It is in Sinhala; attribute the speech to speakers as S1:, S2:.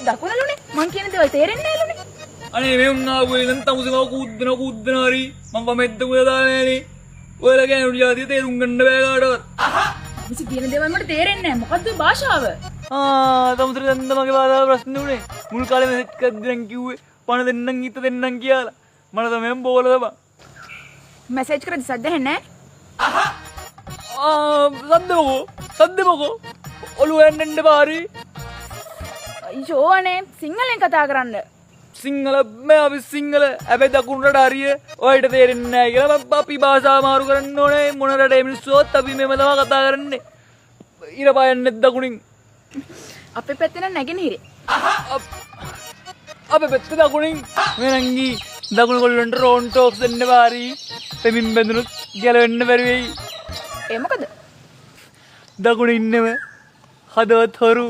S1: දකුණලුනේ. මං කියන දේවල් තේරෙන්නේ නැලුනේ.
S2: අනේ මේ උන්නා වෙලෙන් තමුසේම කුද්දන හරි මම පමෙද්ද කුල දානේනේ. ඔයාලා කියන උඩියාදී තේරුම් ගන්න බෑ කාටවත්.
S1: විසි කියන දේවල් මට තේරෙන්නේ නැහැ. මොකද්ද මේ භාෂාව?
S2: තමුසේට දැන් මගේ බාධා ප්‍රශ්න උනේ. මුල් කාලේ මෙසේජ් එකක් දෙන්න කිව්වේ පණ දෙන්නම් හිත දෙන්නම් කියලා. මට තමයි බෝල දබා.
S1: මැසේජ් කරද්දි සද්ද ඇහෙන්නේ
S2: නැහැ. සද්දමකෝ ඔළුව යන්න බාරි.
S1: අයියෝ අනේ සිංහලෙන් කතා කරන්න.
S2: සිංහල මම අපි සිංහල හැබැයි දකුණට හරිය ඔයාලට තේරෙන්නේ නැහැ කියලා මම අපි භාෂාව මාරු කරන්න ඕනේ මොන රටේ මිනිස්සුත් අපි මෙහෙම තමයි කතා කරන්නේ. ඉර පායන්නේ දකුණින්.
S1: අපේ පැත්තේ නම් නැගෙනහිරේ.
S2: අපේ පැත්තේ දකුණින් වෙනංගි දකුණු කොල්ලන්ට රෝන් ටොක්ස් දෙන්න බාරි. පෙමින් බඳුනුත් ගැලවෙන්න බැරි වෙයි.
S1: ඒ මොකද?
S2: දකුණේ ඉන්නව හදවත් හොරු